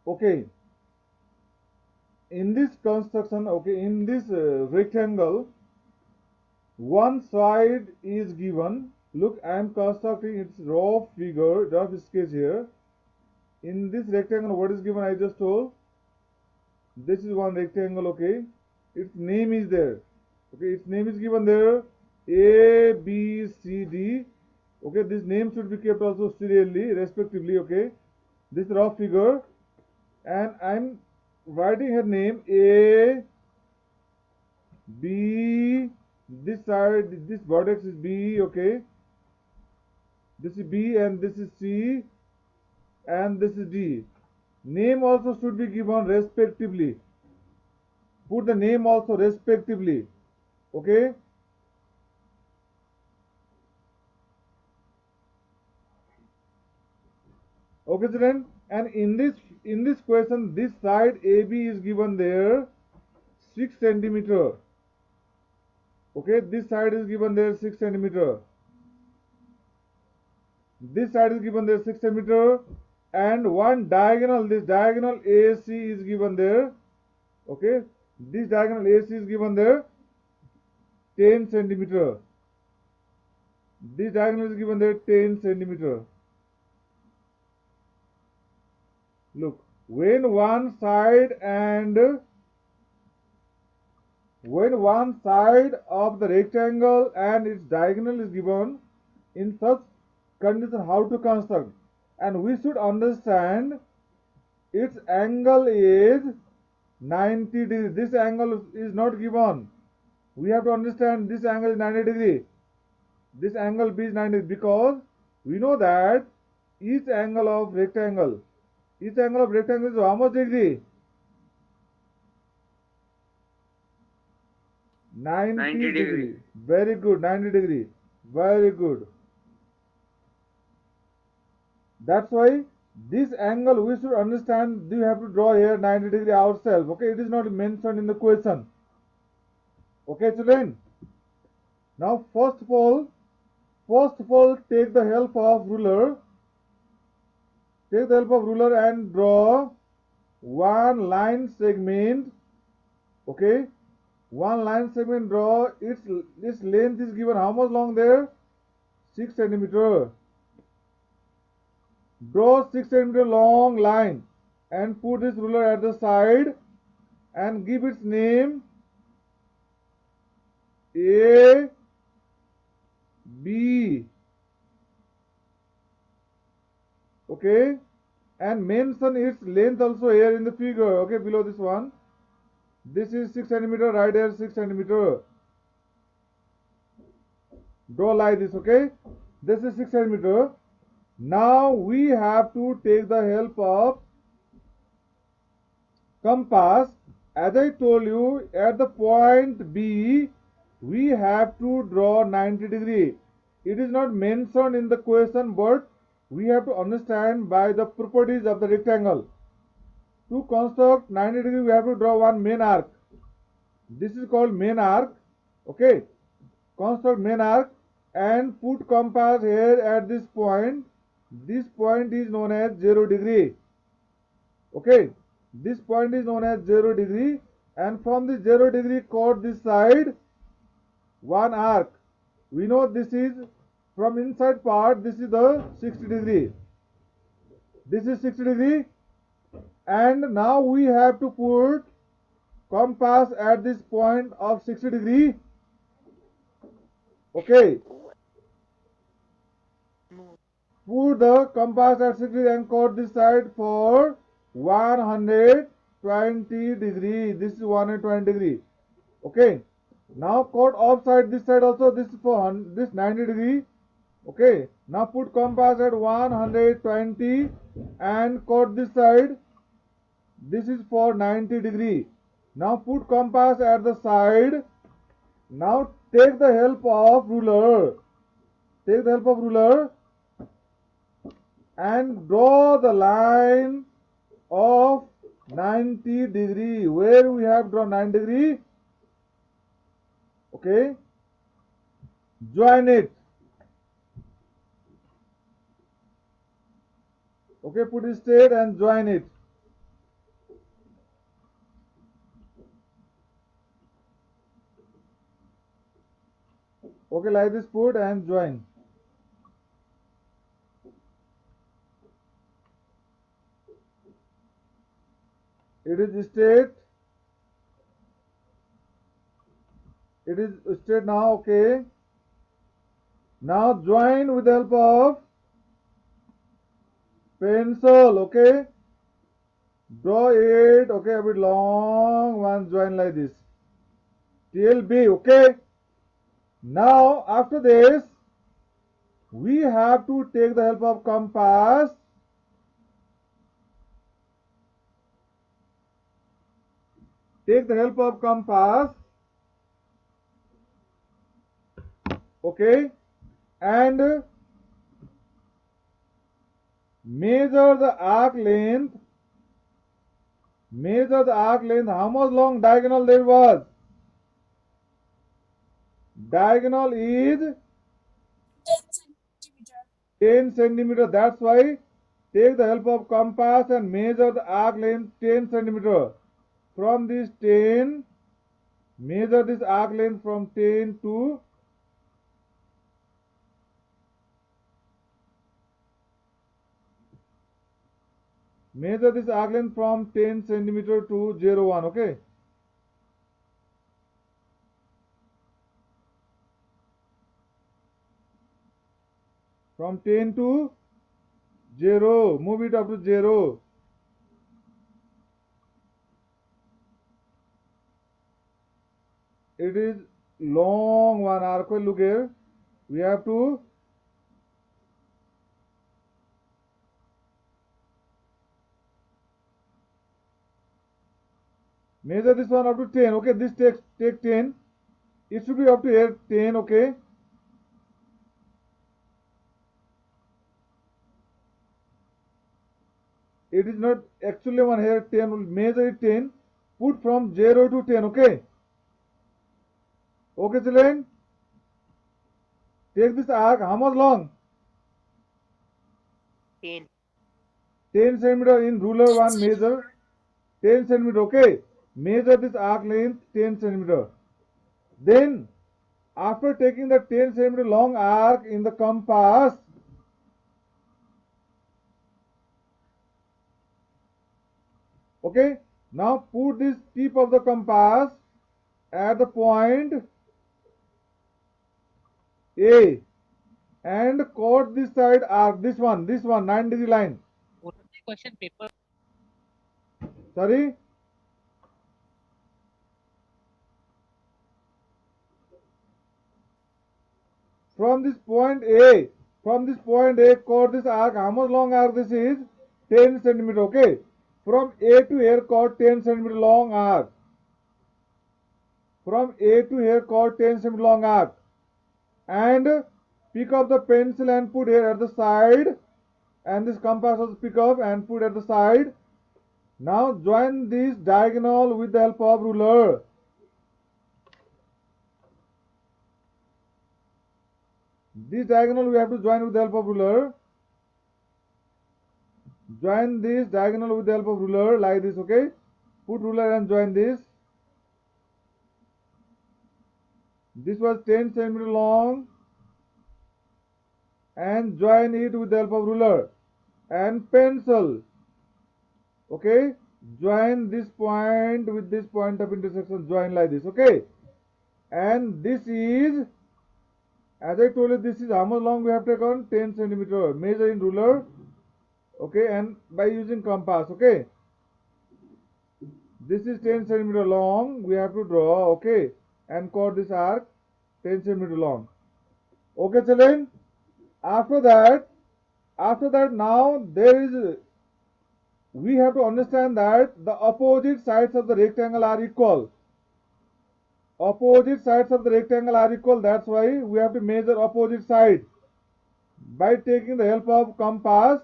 Okay, in this construction, okay, in this rectangle, one side is given. Look, I am constructing its rough figure, rough sketch here. In this rectangle, what is given? I just told. This is one rectangle, okay. Its name is there. Okay, its name is given there. A, B, C, D. Okay, this name should be kept also serially, respectively. Okay, this rough figure, and I'm writing her name A, B. This side, this vertex is B. Okay, this is B, and this is C, and this is D. Name also should be given respectively. Put the name also respectively. Okay. Okay, children. And in this question, this side AB is given there 6 centimeter. Okay, this side is given there 6 centimeter. This side is given there 6 centimeter, and one diagonal. This diagonal AC is given there. Okay, this diagonal AC is given there 10 centimeter. This diagonal is given there 10 centimeter. Look, when one side of the rectangle and its diagonal is given, in such condition how to construct, and we should understand its angle is 90 degrees. This angle is not given. We have to understand this angle is 90 degree. This angle B is 90 because we know that each angle of rectangle is how much degree? 90 90 degree. degree. Very good. 90 degree. Very good. That's why this angle we should understand. We have to draw here 90 degree ourselves. Okay, it is not mentioned in the question. Okay, children. Now, first of all, take the help of ruler. Take the help of ruler and draw one line segment. Okay, one line segment. Draw its length is given how much long there? 6 centimeter. Draw 6 centimeter long line and put this ruler at the side and give its name A, B. Okay, and mention its length also here in the figure. Okay, below this one. This is 6 centimeter, right here 6 centimeter. Draw like this. Okay, this is 6 centimeter. Now we have to take the help of compass. As I told you, at the point B, we have to draw 90 degree. It is not mentioned in the question, but we have to understand by the properties of the rectangle. To construct 90 degree, we have to draw one main arc. This is called main arc. Okay, construct main arc and put compass here at this point. This point is known as 0 degree. Okay, this point is known as 0 degree, and from the 0 degree chord this side one arc. We know this is from inside part, this is the 60 degree. This is 60 degree, and now we have to put compass at this point of 60 degree. Okay, put the compass at 60 degree and chord this side for 120 degree. This is 120 degree. Okay, now chord offside this side also. This is for this 90 degree. Okay, now put compass at 120 and chord this side. This is for 90 degree. Now put compass at the side. Now take the help of ruler. Take the help of ruler and draw the line of 90 degree. Where we have drawn 90 degree. Okay, join it. Okay, put it straight and join it. Okay, like this, put and join. It is straight. It is straight now. Okay. Now join with the help of pencil. Okay. Draw it. Okay, a bit long one. Join like this. Till B. Okay. Now after this, we have to take the help of compass. Take the help of compass. Okay. And measure the arc length. Measure the arc length. How much long diagonal there was? Diagonal is 10 centimeter. That's why take the help of compass and measure the arc length 10 centimeter. From this 10, measure this arc length from 10 to measure this arc length from 10 centimeter to 0, 1. Okay. From 10 to 0. Move it up to 0. It is long one arc. Look here. We have to measure this one up to 10. Okay, this take 10. It should be up to here 10. Okay. It is not actually one here 10. We'll measure it 10. Put from 0 to 10. Okay. Okay, children. Take this arc. How much long? 10. 10 centimeter in ruler 1 measure. 10 centimeter. Okay. Measure this arc length 10 centimeter. Then after taking the 10 centimeter long arc in the compass, okay, now put this tip of the compass at the point A and cut this side arc, this one 9-degree line. Question paper. Sorry. From this point A, cut this arc. How much long arc this is? 10 centimeter. Okay. From A to here, cut 10 centimeter long arc. From A to here, cut 10 centimeter long arc. And pick up the pencil and put here at the side. And this compass also pick up and put at the side. Now join this diagonal with the help of ruler. This diagonal we have to join with the help of ruler. Join this diagonal with the help of ruler like this. Okay. Put ruler and join this. This was 10 centimeter long and join it with the help of ruler and pencil. Okay. Join this point with this point of intersection. Join like this. Okay. And this is, as I told you, this is how much long we have taken? 10 centimeter. Measure in ruler. Okay. And by using compass. Okay. This is 10 centimeter long. We have to draw. Okay. And cut this arc 10 centimeter long. Okay, children. After that, now there is, we have to understand that the opposite sides of the rectangle are equal. Opposite sides of the rectangle are equal. That's why we have to measure opposite sides. By taking the help of compass,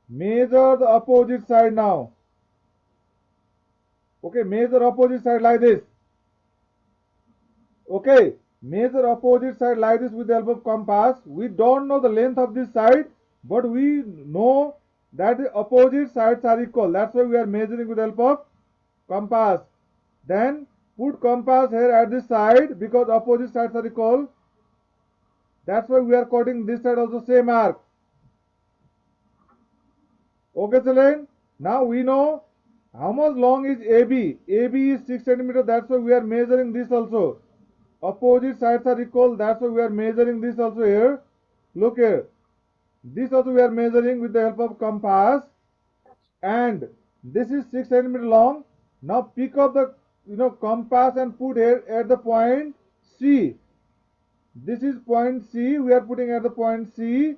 measure the opposite side now. Okay, measure opposite side like this. Okay, measure opposite side like this with the help of compass. We don't know the length of this side, but we know that the opposite sides are equal. That's why we are measuring with the help of compass. Then put compass here at this side because opposite sides are equal. That's why we are quoting this side also same arc. Okay, children. Now we know how much long is AB. AB is 6 centimeter. That's why we are measuring this also. Opposite sides are equal. That's why we are measuring this also here. Look here. This also we are measuring with the help of compass. And this is 6 centimeter long. Now pick up the compass and put here at the point C. This is point C. We are putting at the point C.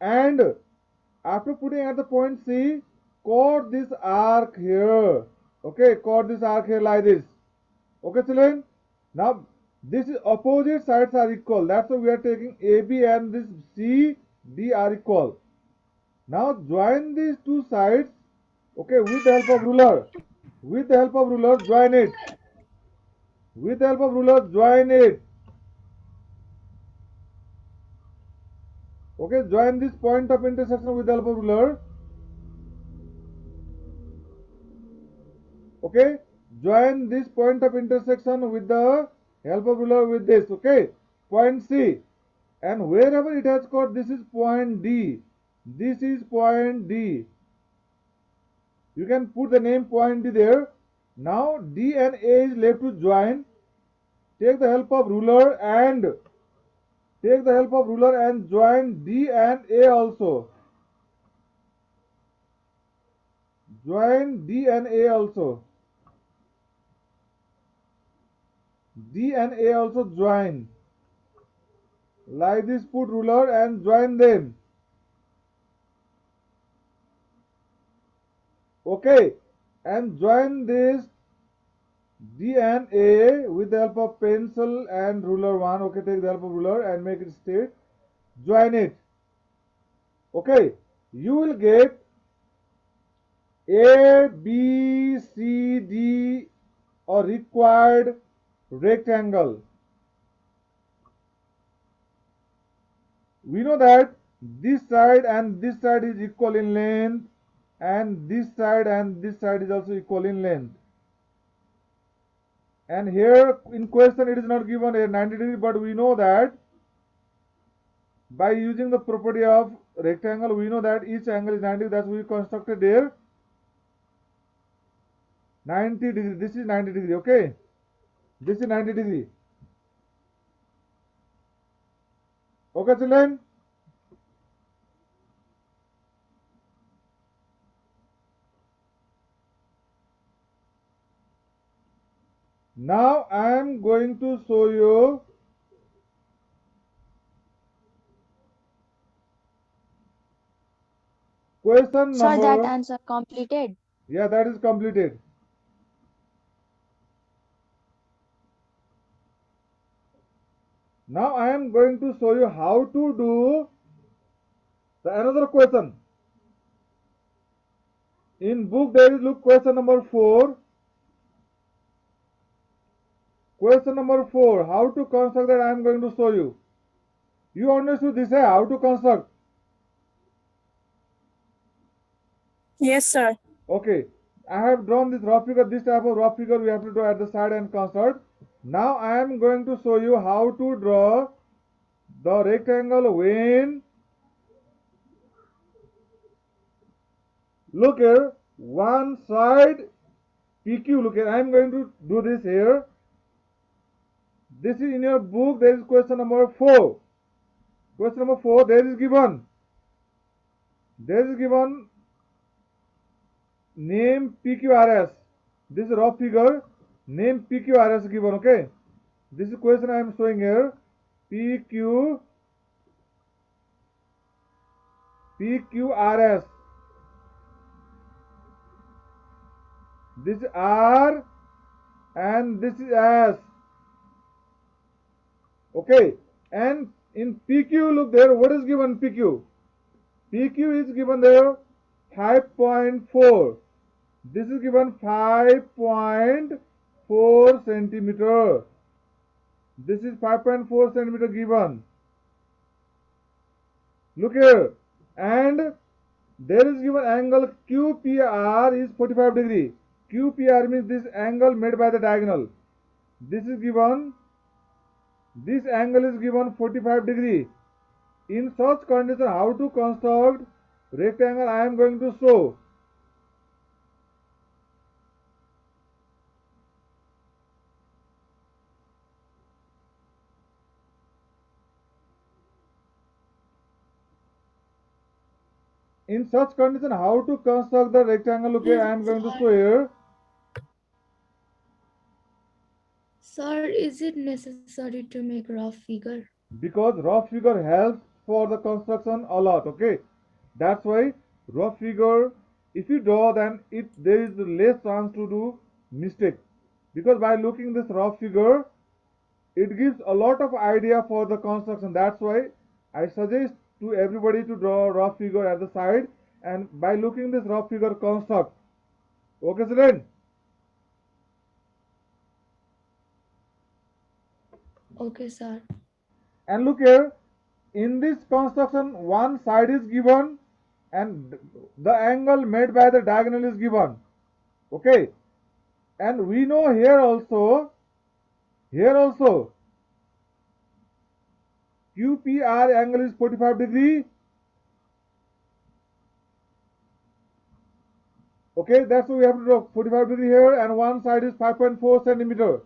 And after putting at the point C, chord this arc here. Okay, chord this arc here like this. Okay, children. Now this is opposite sides are equal. That's why we are taking AB and this CD are equal. Now join these two sides. Okay, with the help of ruler. With the help of ruler, join it. With the help of ruler, join it. Okay, join this point of intersection with the help of ruler. Okay, join this point of intersection with the help of ruler with this. Okay, point C, and wherever it has got, this is point D. This is point D. You can put the name point D there. Now D and A is left to join. Take the help of ruler and join D and A also. Join D and A also. D and A also join. Like this, put ruler and join them. Okay, and join this D and A with the help of pencil and ruler one. Okay, take the help of ruler and make it straight. Join it. Okay, you will get A, B, C, D or required rectangle. We know that this side and this side is equal in length, and this side is also equal in length. And here in question it is not given a 90 degree, but we know that by using the property of rectangle, we know that each angle is 90. That's we constructed there 90 degree. This is 90 degree. Okay, this is 90 degree. Okay, children. Now I am going to show you question Sir, that number. answer completed. Yeah, that is completed. Now I am going to show you how to do the another question. In book there is look question number 4. Question number 4. How to construct that I am going to show you. You understood this, how to construct? Yes, sir. Okay. I have drawn this rough figure. This type of rough figure we have to draw at the side and construct. Now I am going to show you how to draw the rectangle when, look here, one side PQ. Look here, I am going to do this here. This is in your book. There is question number 4. Question number 4. There is given name PQRS. This is rough figure. Name PQRS given. Okay. This is question I am showing here. PQRS. This is R and this is S. Okay. And in PQ, look there, what is given PQ? PQ is given there 5.4. This is given 5.4 centimeter. This is 5.4 centimeter given. Look here. And there is given angle QPR is 45 degree. QPR means this angle made by the diagonal. This is given This angle is given 45 degree. In such condition, how to construct rectangle I am going to show. In such condition, how to construct the rectangle, okay, I am going to show here. Sir, is it necessary to make rough figure? Because rough figure helps for the construction a lot, okay. That's why rough figure, if you draw, then there is less chance to do mistake. Because by looking this rough figure, it gives a lot of idea for the construction. That's why I suggest to everybody to draw a rough figure at the side, and by looking this rough figure construct. Okay, children? Okay, sir. And look here, in this construction, one side is given and the angle made by the diagonal is given. Okay, and we know here also QPR angle is 45 degree. Okay, that's why we have to draw 45 degree here, and one side is 5.4 centimeter.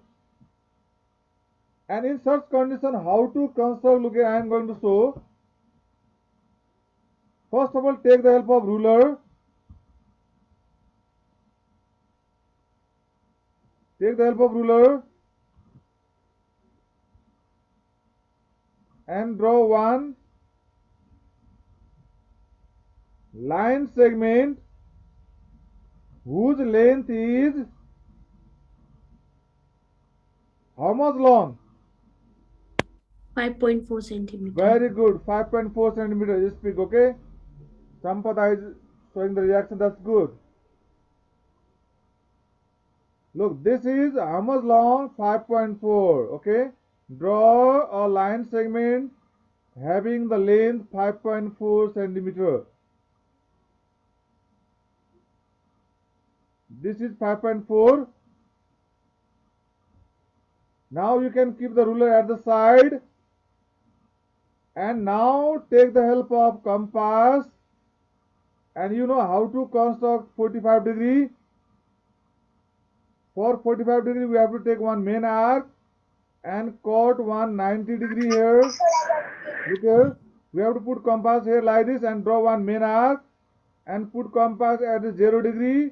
And in such condition, how to construct, look, I am going to show. First of all, take the help of ruler. Take the help of ruler and draw one line segment whose length is how much long? 5.4 centimeter. Very good, 5.4 centimeter. You speak, okay? Sampada is showing the reaction, that's good. Look, this is how much long? 5.4, okay? Draw a line segment having the length 5.4 centimeter. This is 5.4. Now you can keep the ruler at the side, and now take the help of compass, and you know how to construct 45 degree. For 45 degree, we have to take one main arc and cut one 90 degree here. Look here, we have to put compass here like this and draw one main arc and put compass at 0 degree,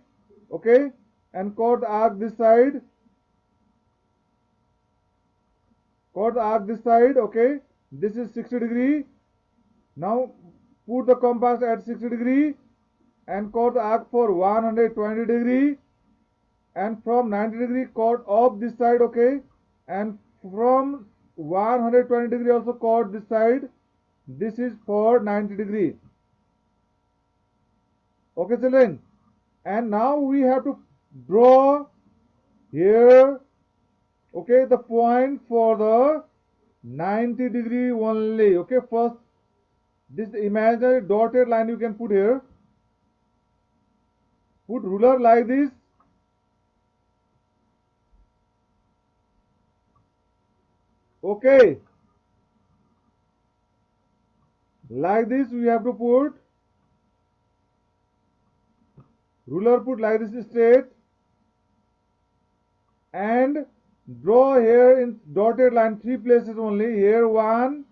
okay, and cut the arc this side. Cut the arc this side, okay. This is 60 degree. Now put the compass at 60 degree and cut the arc for 120 degree, and from 90 degree cut off this side, okay, and from 120 degree also cut this side. This is for 90 degree. Okay, children, and now we have to draw here, okay, the point for the 90 degree only. Okay, first this imaginary dotted line you can put here. Put ruler like this. Okay, like this we have to put ruler, put like this straight, and draw here in dotted line 3 places only. Here one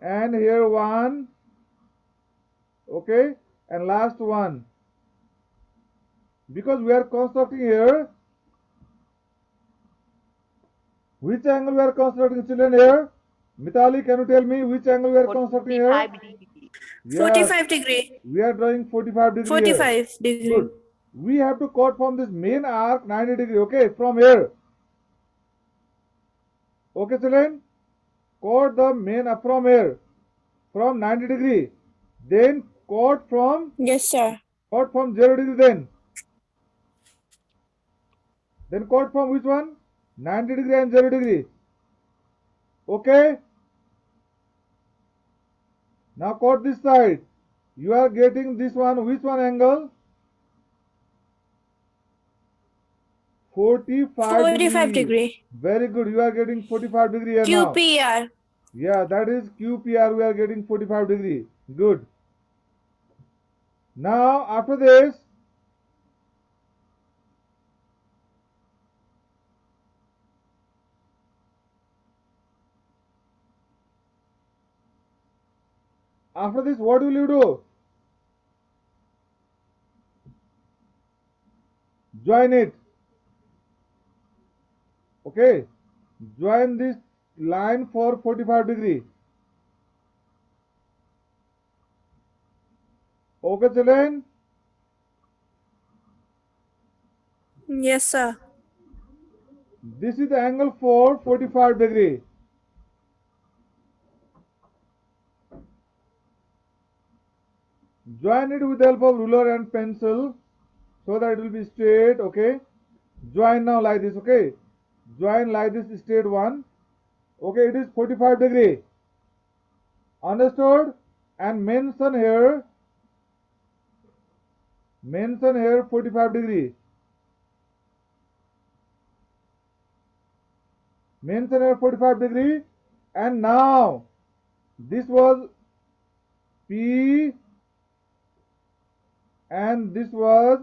and here one, okay, and last one. Because we are constructing here, which angle we are constructing, children, here? Mitali, can you tell me which angle we are constructing here? 45 degree. Yes, 45 degree. we are drawing 45 degree here. 45 degree. Good. We have to cut from this main arc 90 degree, okay, from here. Okay, children, cut the main from here, from 90 degree. Then cut from Yes, sir. 0 degree then cut from which one? 90 degree and 0 degree. Okay. Now cut this side. You are getting this one, which one angle? 45 degree. Very good. You are getting 45 degree here now. QPR. Yeah, that is QPR. We are getting 45 degree. Good. Now, after this, what will you do? Join it. Okay. Join this line for 45 degree. Okay, children. Yes, sir. This is the angle for 45 degree. Join it with the help of ruler and pencil so that it will be straight. Okay. Join now like this. Okay. Join like this straight one. Okay. It is 45 degree. Understood? And mention here 45 degree. Mention here 45 degree. And now this was P and this was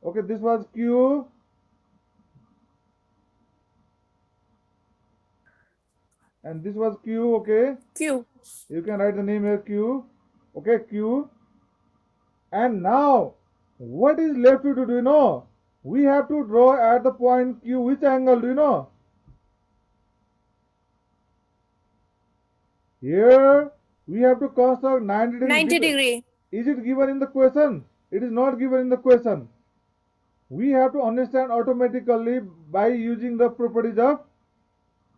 okay, this was Q and this was Q. Okay, Q. you can write the name here Q. Okay, Q. And now what is left to do? Do you know? We have to draw at the point Q which angle? Do you know? Here we have to construct 90 degree. 90 degree. Is it given in the question? It is not given in the question. We have to understand automatically by using the properties of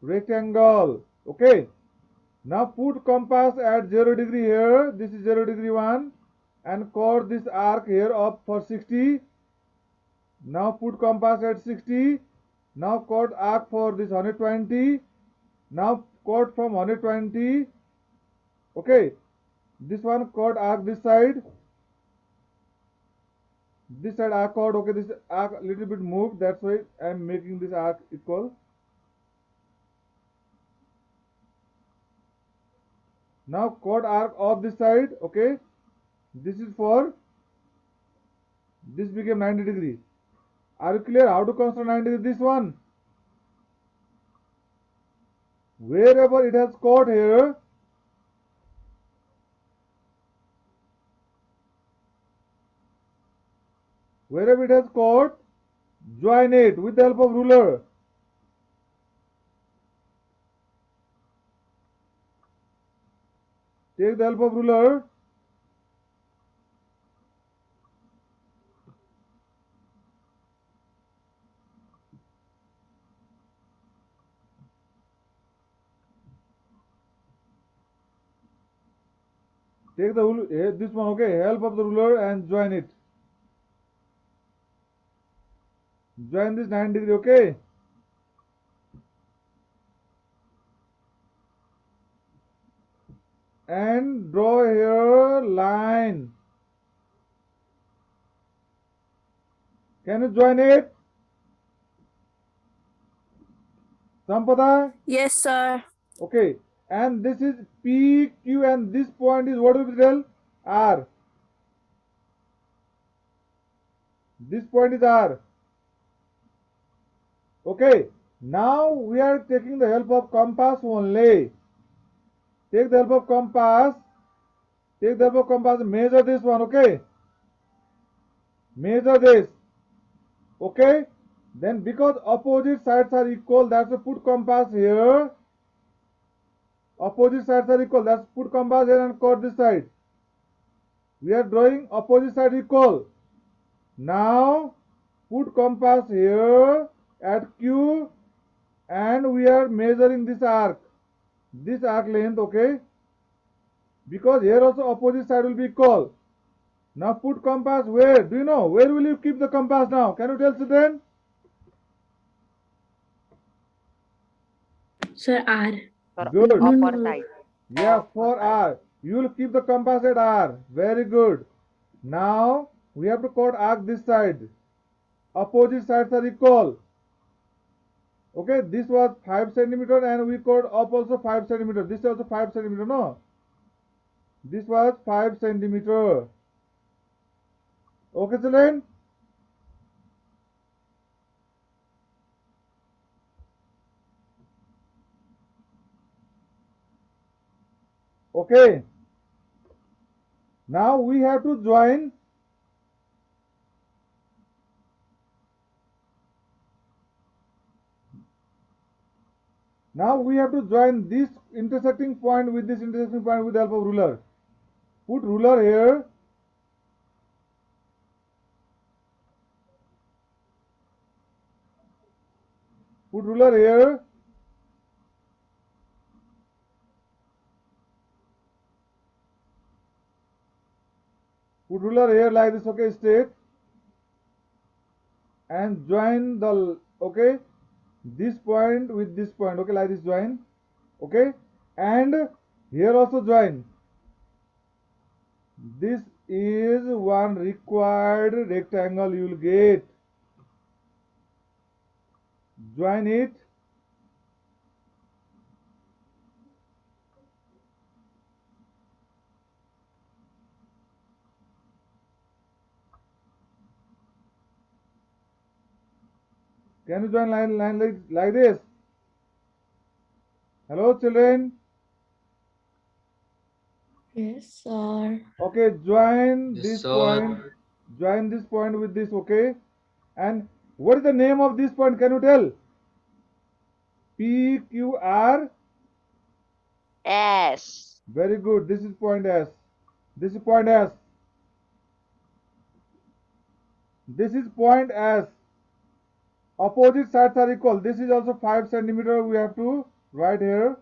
rectangle. Okay. Now put compass at 0 degree here. This is 0 degree one. And chord this arc here up for 60. Now put compass at 60. Now chord arc for this 120. Now chord from 120. Okay. This one chord arc this side. This side arc chord. Okay. This arc a little bit moved. That's why I am making this arc equal. Now chord arc of this side. Okay. This is for this became 90 degree. Are you clear how to construct 90 degree? This one. Wherever it has chord here, wherever it has chord, join it with the help of ruler. Take the help of ruler. Take the this one, okay, help of the ruler and join it. Join this 90 degree, okay. And draw here line. Can you join it? Sampada? Yes, sir. Okay. And this is P, Q, and this point is what will be tell? R. This point is R. Okay. Now we are taking the help of compass only. Take the help of compass. Take the help of compass. Measure this one. Okay. Measure this. Okay. Then because opposite sides are equal, that's why put compass here. Opposite sides are equal. That's put compass here and chord this side. We are drawing opposite side equal. Now put compass here at Q and we are measuring this arc length. Okay, because here also opposite side will be equal. Now put compass where? Do you know where will you keep the compass now? Can you tell children? Sir, R. Good. Upper side. Yeah, for R. You will keep the compass at R. Very good. Now we have to chord arc this side. opposite sides are equal. Okay, this was 5 centimeter and we cut up also 5 centimeter. This is also 5 centimeter, no? This was 5 centimeter. Okay, children? Okay. Now we have to join. Now we have to join this intersecting point with this intersecting point with the help of ruler. Put ruler here. Put ruler here. Put ruler here like this, okay, straight. And join the, okay, this point with this point, okay, like this join. Okay. And here also join. This is one required rectangle you will get. Join it. Can you join line like this? Hello, children. Yes, sir. Okay, join Yes, this sir. point. Join this point with this, okay? And what is the name of this point? Can you tell? PQR. S. Very good. This is point S. This is point S. This is point S. Opposite sides are equal. This is also 5 centimeter. We have to write here.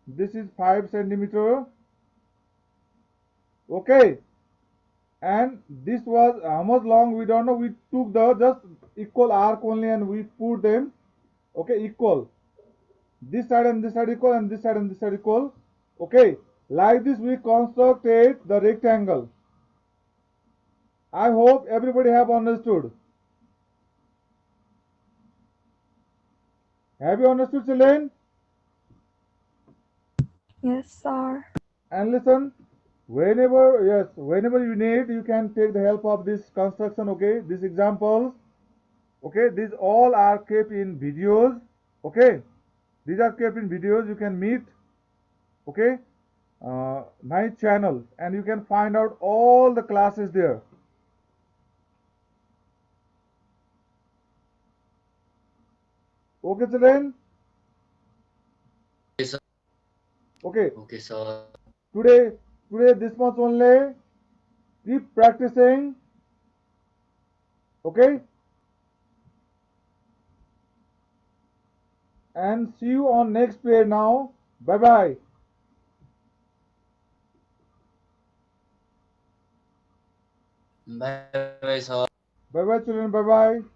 This is 5 centimeter. Okay. And this was how much long? We don't know. We took the just equal arc only and we put them. Okay, equal. This side and this side equal and this side and this side equal. Okay. Like this we constructed the rectangle. I hope everybody have understood. Have you understood, children? Yes, sir. And listen, whenever you need, you can take the help of this construction, okay? These examples, okay? These all are kept in videos, okay? These are kept in videos. You can meet, okay? My channel, and you can find out all the classes there. Okay, children? Yes, sir. Okay. Okay, sir. Today this much only. Keep practicing. Okay. And see you on next period now. Bye bye. Bye bye, sir. Bye bye, children. Bye bye.